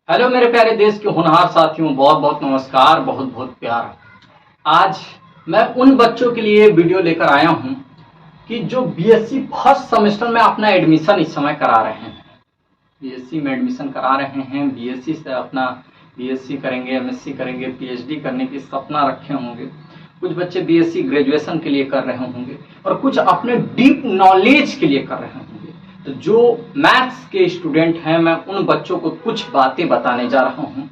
Hello मेरे प्यारे देश के होनहार साथियों, बहुत बहुत नमस्कार, बहुत बहुत प्यार। आज मैं उन बच्चों के लिए वीडियो लेकर आया हूं कि जो बीएससी फर्स्ट सेमेस्टर में अपना एडमिशन इस समय करा रहे हैं। बीएससी में एडमिशन करा रहे हैं, बीएससी से अपना बीएससी करेंगे, एमएससी करेंगे, पीएचडी करने की सपना रखे होंगे। कुछ बच्चे बीएससी ग्रेजुएशन के लिए कर रहे होंगे और कुछ अपने डीप नॉलेज के लिए कर रहे होंगे। तो जो मैथ्स के स्टूडेंट हैं, मैं उन बच्चों को कुछ बातें बताने जा रहा हूं,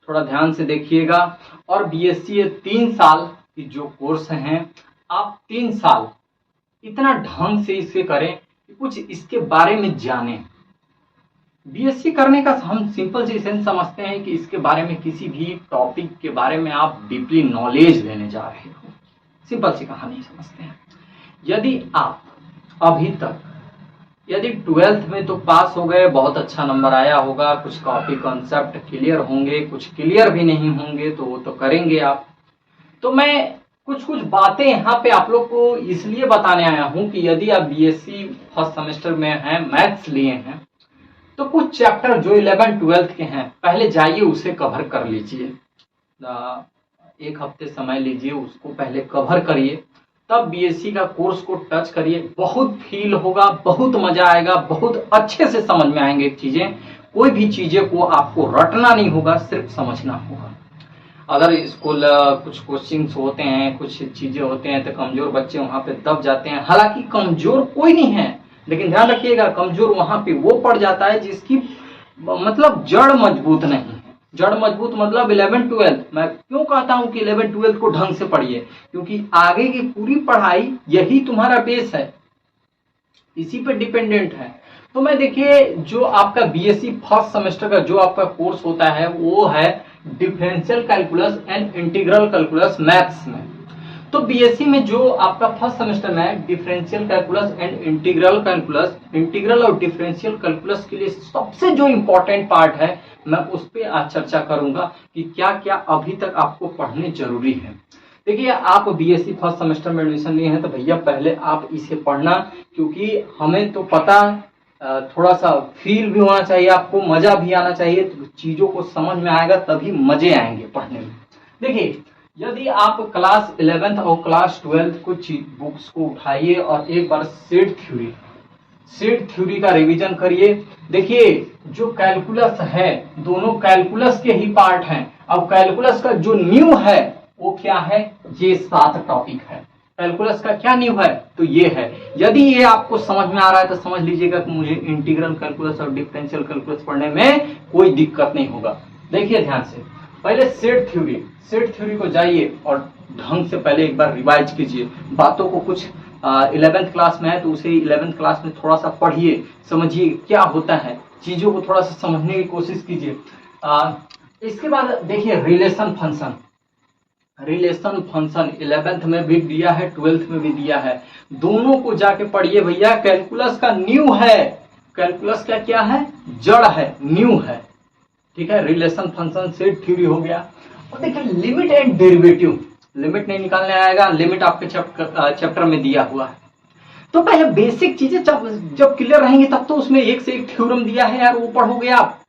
थोड़ा ध्यान से देखिएगा। और बीएससी 3 साल की जो कोर्स हैं, आप 3 साल इतना ढंग से इसे करें कि कुछ इसके बारे में जानें। बीएससी करने का हम सिंपल सी सेंस समझते हैं कि इसके बारे में किसी भी टॉपिक के बारे में आप डीपली नॉलेज लेने जा रहे हो, सिंपल सी कहानी समझते हैं। यदि आप अभी तक यदि 12th में तो पास हो गए, बहुत अच्छा नंबर आया होगा, कुछ कॉपी कॉन्सेप्ट क्लियर होंगे, कुछ क्लियर भी नहीं होंगे तो वो तो करेंगे आप। तो मैं कुछ कुछ बातें यहाँ पे आप लोग को इसलिए बताने आया हूँ कि यदि आप बीएससी फर्स्ट सेमेस्टर में हैं, मैथ्स लिए हैं, तो कुछ चैप्टर जो 11 12th के हैं पहले जाइए उसे कवर कर लीजिए। 1 हफ्ते समय लीजिए, उसको पहले कवर करिए, तब बीएससी का कोर्स को टच करिए। बहुत फील होगा, बहुत मजा आएगा, बहुत अच्छे से समझ में आएंगे चीजें। कोई भी चीजें को आपको रटना नहीं होगा, सिर्फ समझना होगा। अगर स्कूल कुछ कोचिंग्स होते हैं, कुछ चीजें होते हैं तो कमजोर बच्चे वहां पे दब जाते हैं। हालांकि कमजोर कोई नहीं है, लेकिन ध्यान रखिएगा, कमजोर वहां पे वो पड़ जाता है जिसकी मतलब जड़ मजबूत नहीं है। जड़ मजबूत मतलब 11 12th। मैं क्यों कहता हूं कि 11 12th को ढंग से पढ़िए, क्योंकि आगे की पूरी पढ़ाई यही तुम्हारा बेस है, इसी पे डिपेंडेंट है। तो मैं देखिए, जो आपका बीएससी फर्स्ट सेमेस्टर का जो आपका कोर्स होता है वो है differential calculus and integral calculus maths में। तो बीएससी में जो आपका फर्स्ट सेमेस्टर में है differential calculus and integral calculus, integral और डिफरेंशियल कैलकुलस के लिए सबसे जो इंपॉर्टेंट पार्ट है, मैं उस पर आज चर्चा करूंगा कि क्या क्या अभी तक आपको पढ़ने जरूरी है। देखिए, आप बीएससी फर्स्ट सेमेस्टर में एडमिशन लिए हैं तो भैया पहले आप इसे पढ़ना, क्योंकि हमें तो पता, थोड़ा सा फील भी होना चाहिए, आपको मजा भी आना चाहिए, तो चीजों को समझ में आएगा तभी मजे आएंगे पढ़ने में। देखिए, यदि आप क्लास 11th और क्लास 12th कुछ बुक्स को उठाइए और एक बार सेट थ्योरी का रिवीजन करिए। देखिए, जो कैलकुलस है, दोनों कैलकुलस के ही पार्ट हैं। अब कैलकुलस का जो न्यू है वो क्या है, ये 7 टॉपिक है। कैलकुलस का क्या न्यू है, तो ये है। यदि ये आपको समझ में आ रहा है तो समझ लीजिएगा कि मुझे इंटीग्रल कैलकुलस और डिफरेंशियल कैलकुलस पढ़ने में कोई दिक्कत नहीं होगा। देखिए ध्यान से, पहले सेट थ्योरी को जाइए और ढंग से पहले एक बार रिवाइज कीजिए। बातों को कुछ 11th क्लास में है तो उसे 11th क्लास में थोड़ा सा पढ़िए, समझिए क्या होता है, चीजों को थोड़ा सा समझने की कोशिश कीजिए। इसके बाद देखिए रिलेशन फंक्शन 11th में भी दिया है, 12th में भी दिया है, दोनों को जाके पढ़िए भैया। कैलकुलस का न्यू है, कैलकुलस का क्या है, जड़ है, न्यू है, ठीक है। रिलेशन फंक्शन सेट थ्योरी हो गया। और देखिए लिमिट एंड डेरिवेटिव, लिमिट नहीं निकालने आएगा, लिमिट आपके चैप्टर में दिया हुआ है। तो पहले बेसिक चीजें जब क्लियर रहेंगी तब तो उसमें एक से एक थ्योरम दिया है यार, वो पढ़ोगे आप।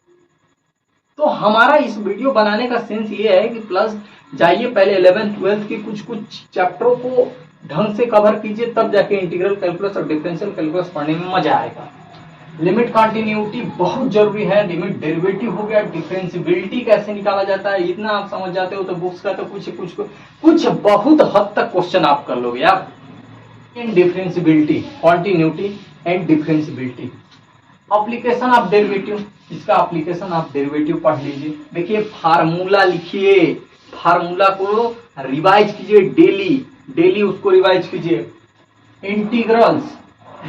तो हमारा इस वीडियो बनाने का सेंस ये है कि प्लस जाइए पहले 11th 12th के कुछ चैप्टरों को ढंग से कवर कीजिए, तब जाके इंटीग्रल कैलकुलस और डिफरेंशियल कैलकुलस पढ़ने में मजा आएगा। लिमिट कंटिन्यूटी बहुत जरूरी है, लिमिट डेरिवेटिव हो गया, डिफरेंशियबिलिटी कैसे निकाला जाता है, इतना आप समझ जाते हो तो बुक्स का तो कुछ बहुत हद तक क्वेश्चन आप कर लोगे यार। In differentiability, continuity and differentiability, application of derivative, इसका एप्लीकेशन ऑफ डेरिवेटिव पढ़ लीजिए। देखिए फार्मूला लिखिए, फार्मूला को रिवाइज कीजिए, डेली उसको रिवाइज कीजिए। इंटीग्रल्स,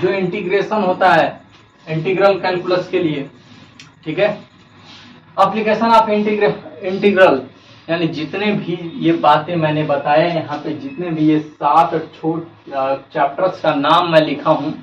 जो इंटीग्रेशन होता है इंटीग्रल कैलकुलस के लिए, ठीक है। एप्लीकेशन ऑफ इंटीग्रल, यानी जितने भी ये बातें मैंने बताए यहाँ पे, जितने भी ये 7 चैप्टर्स का नाम मैं लिखा हूँ,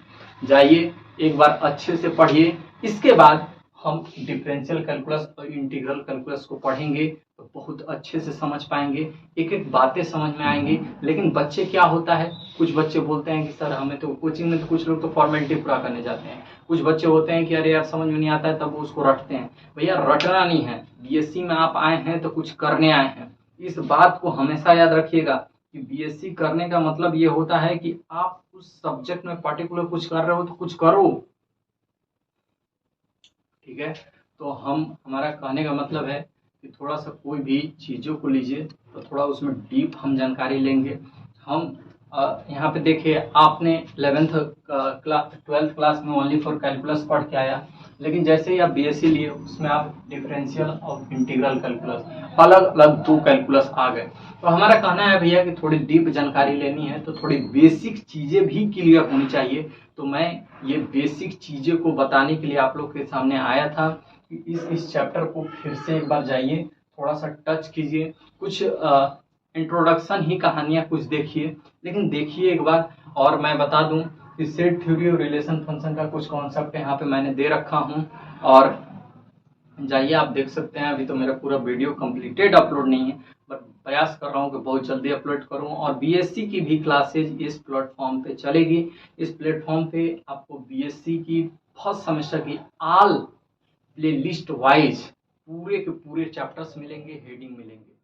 जाइए एक बार अच्छे से पढ़िए। इसके बाद हम डिफरेंशियल कैलकुलस और इंटीग्रल कैलकुलस को पढ़ेंगे तो बहुत अच्छे से समझ पाएंगे, एक एक बातें समझ में आएंगी। लेकिन बच्चे क्या होता है, कुछ बच्चे बोलते हैं कि सर हमें तो कोचिंग में तो कुछ लोग तो फॉर्मेलिटी पूरा करने जाते हैं, कुछ बच्चे होते हैं कि अरे यार समझ में नहीं आता है, तब वो उसको रटते हैं। भैया रटना नहीं है, बीएससी में आप आए हैं तो कुछ करने आए हैं। इस बात को हमेशा याद रखिएगा कि बीएससी करने का मतलब ये होता है कि आप उस सब्जेक्ट में पर्टिकुलर कुछ कर रहे हो तो कुछ करो, ठीक है। तो हमारा कहने का मतलब है कि थोड़ा सा कोई भी चीज़ों को लीजिए तो थोड़ा उसमें डीप हम जानकारी लेंगे। हम यहाँ पे देखिए, आपने 12th क्लास में ओनली फॉर कैलकुलस पढ़ के आया, लेकिन जैसे ही आप बीएससी लिए उसमें आप डिफरेंशियल और इंटीग्रल कैलकुलस, अलग अलग 2 कैलकुलस आ गए। तो हमारा कहना है भैया कि थोड़ी डीप जानकारी लेनी है तो थोड़ी बेसिक चीज़ें भी क्लियर होनी चाहिए। तो मैं ये बेसिक चीज़ें को बताने के लिए आप लोग के सामने आया था कि इस चैप्टर को फिर से एक बार जाइए, थोड़ा सा टच कीजिए, कुछ इंट्रोडक्शन ही कहानियाँ कुछ देखिए, लेकिन देखिए एक बार। और मैं बता दूं कि सेट थ्योरी और रिलेशन फंक्शन का कुछ कॉन्सेप्ट यहाँ पे मैंने दे रखा हूँ, और जाइए आप देख सकते हैं। अभी तो मेरा पूरा वीडियो कंप्लीटेड अपलोड नहीं है, बट प्रयास कर रहा हूँ कि बहुत जल्दी अपलोड करूँ। और बीएससी की भी क्लासेज इस प्लेटफॉर्म पे चलेगी। इस प्लेटफॉर्म पे आपको बीएससी की फर्स्ट सेमेस्टर की ऑल प्ले लिस्ट वाइज पूरे के पूरे चैप्टर्स मिलेंगे, हेडिंग मिलेंगे।